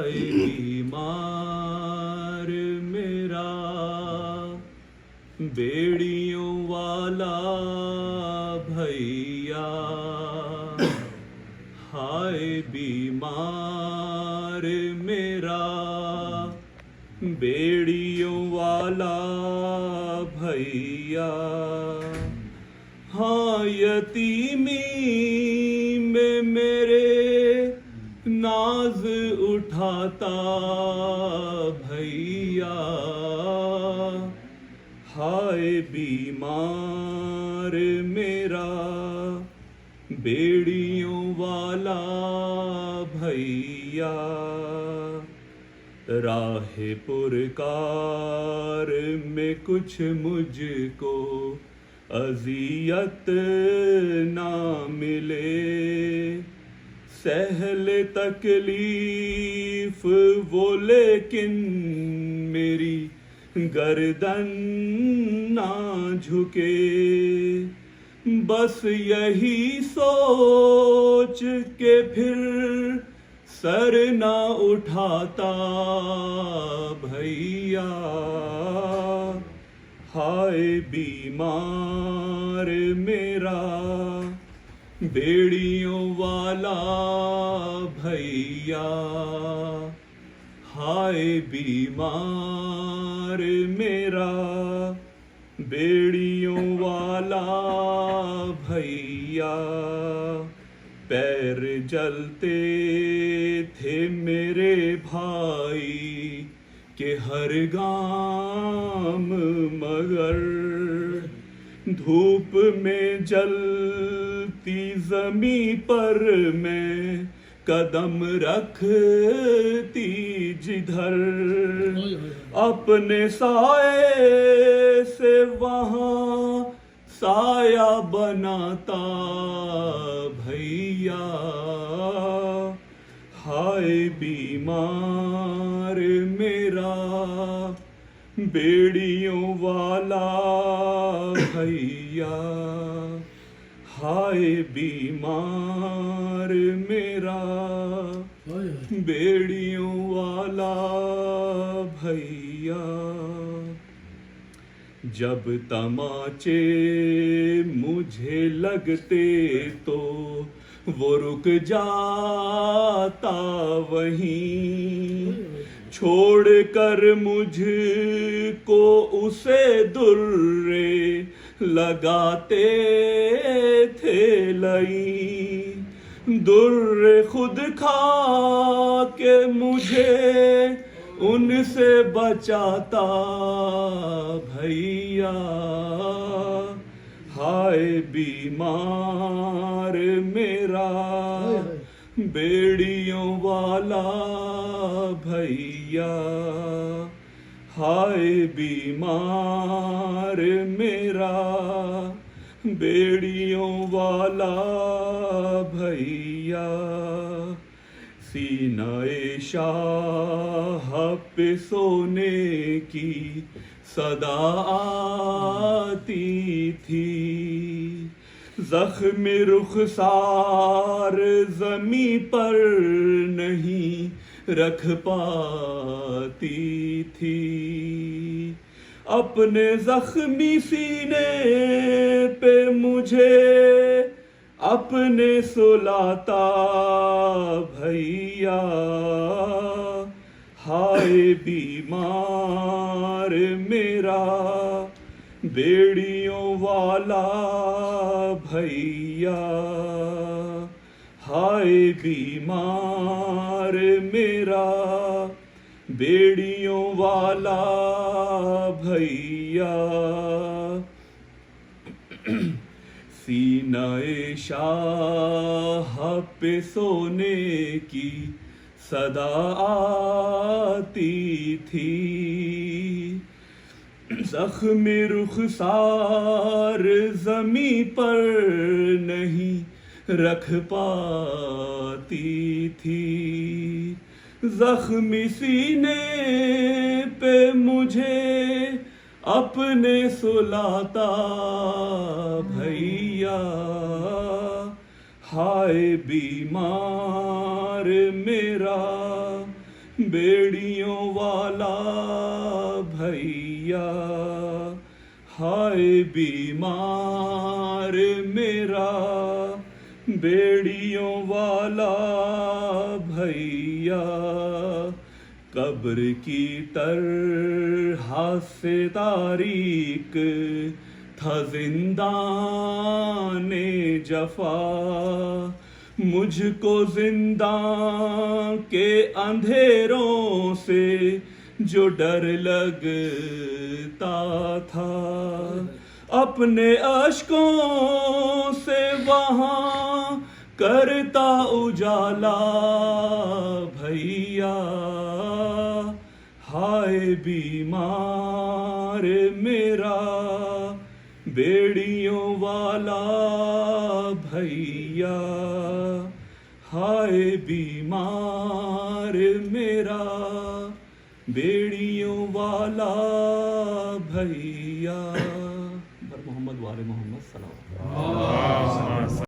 हाय बीमार मेरा बेड़ियों वाला भैया, हाय बीमार मेरा बेड़ियों वाला भैया। हाँ यतीमी में मेरे नाज उठाता भैया, हाय बीमार मेरा बेड़ियों वाला भैया। राहे पुरकार में कुछ मुझको अजियत ना मिले, सहले तकलीफ वो लेकिन मेरी गर्दन ना झुके। बस यही सोच के फिर सर ना उठाता भैया, हाय बीमार मेरा बेड़ियों वाला भैया, हाय बीमार मेरा बेड़ियों वाला भैया। पैर जलते थे मेरे भाई के हर गाम, मगर धूप में जलती जमी पर मैं कदम रखती जिधर, अपने साए से वहाँ साया बनाता भैया, हाय बीमार मेरा बेड़ियों वाला भैया, हाय बीमार मेरा बेड़ियों वाला भैया। जब तमाचे मुझे लगते तो वो रुक जाता वहीं, छोड़ कर मुझको उसे दुर्रे लगाते थे लई। दुर्रे खुद खा के मुझे उनसे बचाता भैया, हाय बीमार मेरा बेड़ियों वाला भैया, हाय बीमार मेरा बेड़ियों वाला भैया। सीनाए शाह पे सोने की सदा आती थी, जख्म रुखसार जमी पर नहीं रख पाती थी। अपने जख्मी सीने पे मुझे अपने सुलाता भैया, हाय बीमार मेरा बेड़ियों वाला भैया, हाय बीमार मेरा बेड़ियों वाला भैया। सीनाए शाह पे सोने की सदा आती थी, जख्म रुखसार जमी पर नहीं रख पाती थी। जख्मी सीने पे मुझे अपने सुलाता भैया, हाय बीमार मेरा बेड़ियों वाला भैया, हाय बीमार मेरा बेड़ियों वाला भैया। कब्र की तरह से तारीक था जिंदाने जफा, मुझको जिंदा के अंधेरों से जो डर लगता था, अपने अश्कों से वहां करता उजाला भैया, हाय बीमार मेरा बेड़ियों वाला भैया, हाय बीमार मेरा बेड़ियों वाला भैया। मोहम्मद वाले मोहम्मद सल्लल्लाहु अलैहि वसल्लम।